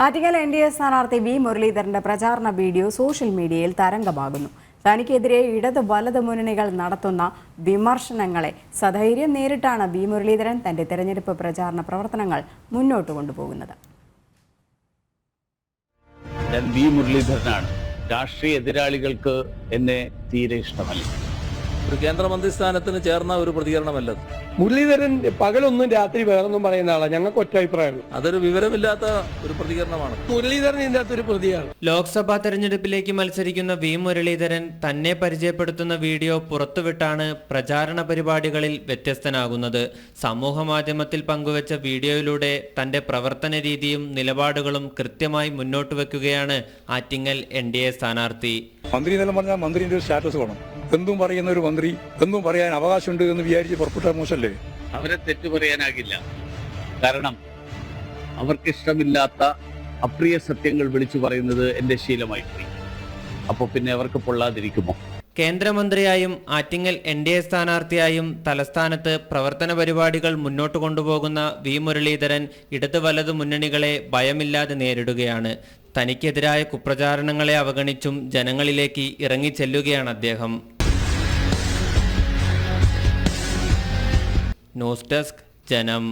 Attingal NDA സ്ഥാനാർത്ഥി V മുരളീധരന്റെ പ്രചാരണ വീഡിയോ സോഷ്യൽ മീഡിയയിൽ തരംഗമാകുന്നു. തനിക്കെതിരെ ഇടത് വലത് മുന്നണികൾ നടത്തുന്ന വിമർശനങ്ങളെ സധൈര്യം നേരിട്ടാണ് വി മുരളീധരൻ തന്റെ തെരഞ്ഞെടുപ്പ് പ്രചാരണ പ്രവർത്തനങ്ങൾ മുന്നോട്ട് കൊണ്ടുപോകുന്നത്. വി മുരളീധരനാണ്. രാഷ്ട്രീയ എതിരാളികൾക്ക് എന്നെ തീരെ ഇഷ്ടമല്ല. ഒരു കേന്ദ്രമന്ത്രി സ്ഥാനത്തിന് ചേർന്ന ഒരു പ്രതികരണമല്ലത്. മുരളീധരൻ പകലൊന്നും രാത്രി വേറൊന്നും പറയുന്ന ആളാണ്. ഞങ്ങൾക്ക് ഒറ്റ അഭിപ്രായമുള്ളൂ. അതൊരു വിവരമില്ലാത്ത ഒരു പ്രതികരണമാണ്. മുരളീധരൻ ഇതിന്റെ അകത്തൊരു പ്രതിയാണ്. ലോക്സഭാ തെരഞ്ഞെടുപ്പിലേക്ക് മത്സരിക്കുന്ന വി മുരളീധരൻ തന്നെ പരിചയപ്പെടുത്തുന്ന വീഡിയോ പുറത്തുവിട്ടാണ് പ്രചാരണ പരിപാടികളിൽ വ്യത്യസ്തനാകുന്നത്. സമൂഹ മാധ്യമത്തിൽ പങ്കുവച്ച വീഡിയോയിലൂടെ തന്റെ പ്രവർത്തന രീതിയും നിലപാടുകളും കൃത്യമായി മുന്നോട്ട് വെക്കുകയാണ് ആറ്റിങ്ങൽ NDA സ്ഥാനാർത്ഥി. മന്ത്രി എന്നെല്ലാം പറഞ്ഞാൽ മന്ത്രിന്റെ ഒരു സ്റ്റാറ്റസ് വേണം. എന്തും പറയുന്ന ഒരു മന്ത്രി എന്തും പറയാൻ അവകാശമുണ്ട് എന്ന് വിചാരിച്ച് പുറപ്പെട്ടാൽ മോശമല്ലേ? അവരെ തെറ്റു പറയാനാകില്ല. കാരണം അവർക്കിഷ്ടമില്ലാത്ത അപ്രിയ സത്യങ്ങൾ വിളിച്ചു പറയുന്നത് എന്റെ ശീലമായി പോയി. അപ്പൊ പിന്നെ അവർക്ക് പൊള്ളാതിരിക്കുമോ? കേന്ദ്രമന്ത്രിയായും ആറ്റിങ്ങൽ NDA സ്ഥാനാർത്ഥിയായും തലസ്ഥാനത്ത് പ്രവർത്തന പരിപാടികൾ മുന്നോട്ട് കൊണ്ടുപോകുന്ന വി മുരളീധരൻ ഇടത് വലത് മുന്നണികളെ ഭയമില്ലാതെ നേരിടുകയാണ്. തനിക്കെതിരായ കുപ്രചാരണങ്ങളെ അവഗണിച്ചും ജനങ്ങളിലേക്ക് ഇറങ്ങിച്ചെല്ലുകയാണ് അദ്ദേഹം. ന്യൂസ് ഡെസ്ക് ജനം.